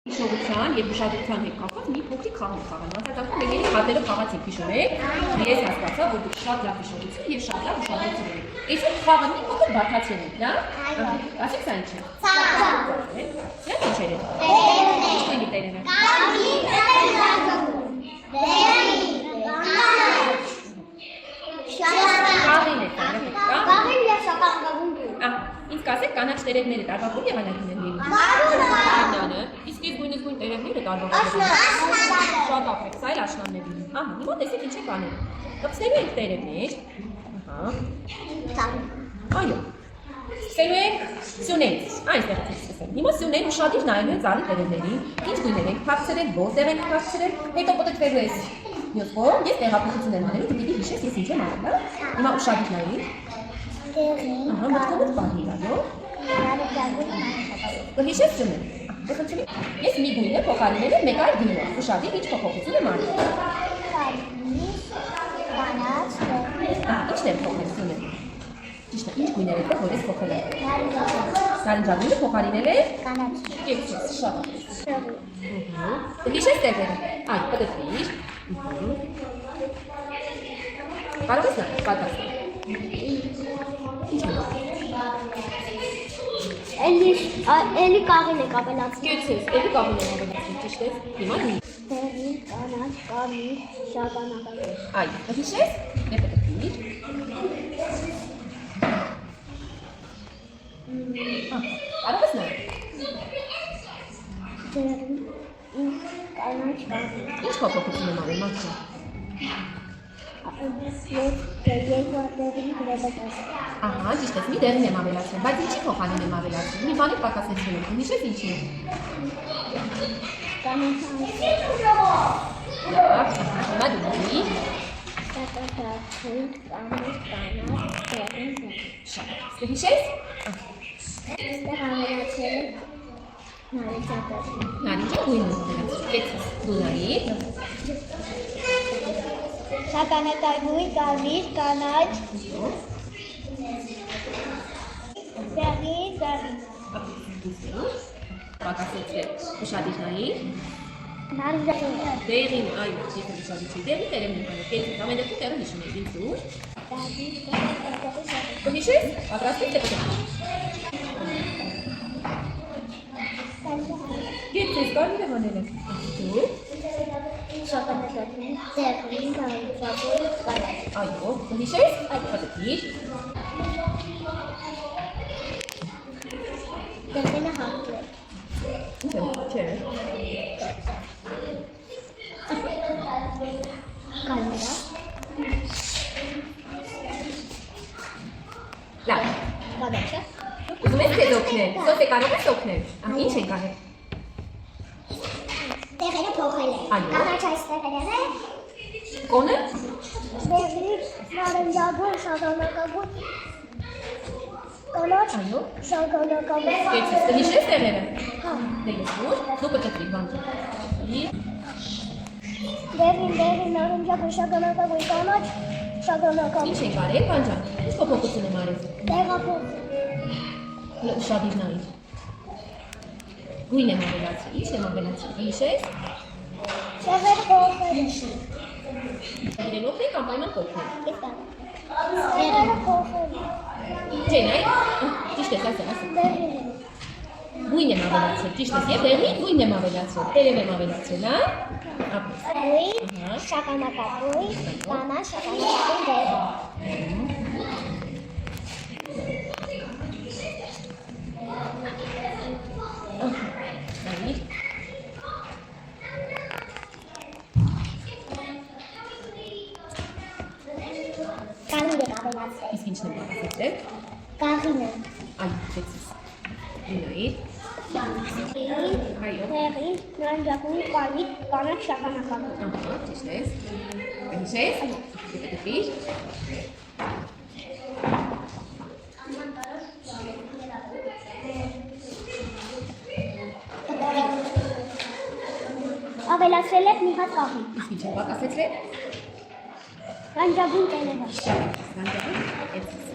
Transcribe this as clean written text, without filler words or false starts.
Շողության եւ ուշադրության հետ կապված մի փոքրիկ խաղ խաղան։ Մասնավորապես մենք էլի հատերով խաղացինք, հիշում եք։ Ես հասկացա, որ դուք շատ լավ հիշողություն եւ շատ լավ ուշադրություն ունեք։ Այսօր խաղը մի փոքր բարդացել ենք, դա։ Ասեք սա ինչ է։ Սա ինչ է։ Ինչ է դերերը։ Ինձ կասեք կանաչ տերևները տարբերվում եւ անհատներն են։ Իսկ այս գույնը տերևները տարբերվում են։ Շատ ապրեք, սա էլ աշնանների։ Ահա, հիմա տեսեք ինչ եք անել։ Կպցնելու ենք տերևներ։ Այո։ Սկսելու ենք սյունից։ Այստեղից ենք սկսել։ Հիմա սյունեն ուշադիր նայելու ենք ծառի տերևներին։ Ինչ գույներ ենք փակցրել, որտեղ ենք փակցրել, հետո պտտվելու ես։ Մյուս կողմ ես տեղափոխություն եմ անելու, դու պիտի հիշես ես ինչ եմ արել, հա։ Հիմա ուշադիր նայիր։ Ահա, մտքովդ պահի, այո։ Կհիշես սյունը։ Ես մի գույն է փոխարինել եմ մեկ այլ գույնով։ Ուշադիր ինչ փոփոխություն եմ արել։ Ինչն է փոխել սյունը։ Ճիշտ է, ինչ գույներ եք որ ես փոխել եմ։ Նարնջագույնը փոխարինել է կանաչ։ Կեցից, շատ։ Կհիշես տեղերը։ Այ, պտտվիր։ Կարող ես նայել, պատասխան։ Ինչ է։ Էլի կաղին եք ավելացնում։ Կեցից, էլի կաղին եմ ավելացնում, ճիշտ է։ Հիմա դու։ Դեղին, կանաչ, կարմիր, շագանակագույն։ Այ, կհիշես, դե պտտվիր։ Կարող ես նայել։ Դեղին, կանաչ, կարմիր։ Ինչ փոփոխություն եմ արել, մաքսա։ Ահա, ճիշտ է, մի դեղին եմ ավելացնում, բայց ինչի փոխարին եմ ավելացնում։ Մի բանի պակասեցնում եմ, հիշես ինչի։ Լավ, հիմա դու դի։ Շատ, հիշես։ Նարնջագույնը ավելացնում, կեցից, դու նայիր։ Շագանակագույն, կարմիր, կանաչ, դեղին, դեղին։ Պակասեցրել, ուշադիր նայիր։ Նարնջագույն։ Դեղին, այո, ես ուշադրություն, դեղին տերևն եմ արել, կեցից, ամեն դեպքում տեղը հիշում եք, ինձ դուր։ Կհիշես, պատրաստվեք թե կեցից, կարմիր եմ անել եք։ Դու։ Շագանակագույն, դեղին, նարնջագույն, կանաչ։ Այո, կհիշես, պտտվիր։ Դեղինը հաղթել։ Ինչ եմ, չէ։ Կարմիրը։ Լավ, Կանաչը։ ուզում ես քեզ օգնել, սոս կարող ես օգնել։ Ինչ ենք արել։ Տեղերը փոխել է։ Այո։ Կանաչ այստեղ է։ Կոնը։ Դեղին, նարնջագույն, շագանակագույն, կանաչ, Այո։ շագանակագույն։ Կեցից, կհիշես տեղերը։ Հա։ Դեղին դուր, դու պտտվիր, բանջը։ Դեղին, նարնջագույն, շագանակագույն, կանաչ, շագանակագույն։ Ինչ ենք արել, բանջան։ Ինչ փոփոխություն եմ արել։ Տեղափոխ։ Ուշադիր նայիր։ Գույն եմ ավելացրել, ինչ եմ ավելացրել, հիշես։ Տեղերը փոխել։ Իրեն օգնեք անպայման կօգնեք։ Տեղերը փոխել։ Չէ, նայ, ճիշտ է, ասա։ Դեղին։ Գույն եմ ավելացրել, ճիշտ է, եւ դեղին գույն եմ ավելացրել, տերև եմ ավելացրել, հա։ Գույն, շագանակագույն, կանաչ, շագանակագույն, դեղին։ Նայիր։ Կարմիր է ավելացրել։ Իսկ ինչն եմ ավելացրել։ Կաղինը։ Այ, կեցից։ Նայիր։ Այո։ Դեղին, նարնջագույն, կարմիր, կանաչ, շագանակագույն։ Ահա, ճիշտ է։ Հիշես։ Պտտվիր։ Ավելացրել եք մի հատ կաղին։ Իսկ ինչ եմ պակասեցրել։ Նարնջագույն տերևը։ Շատ, նարնջագույն, կեցից։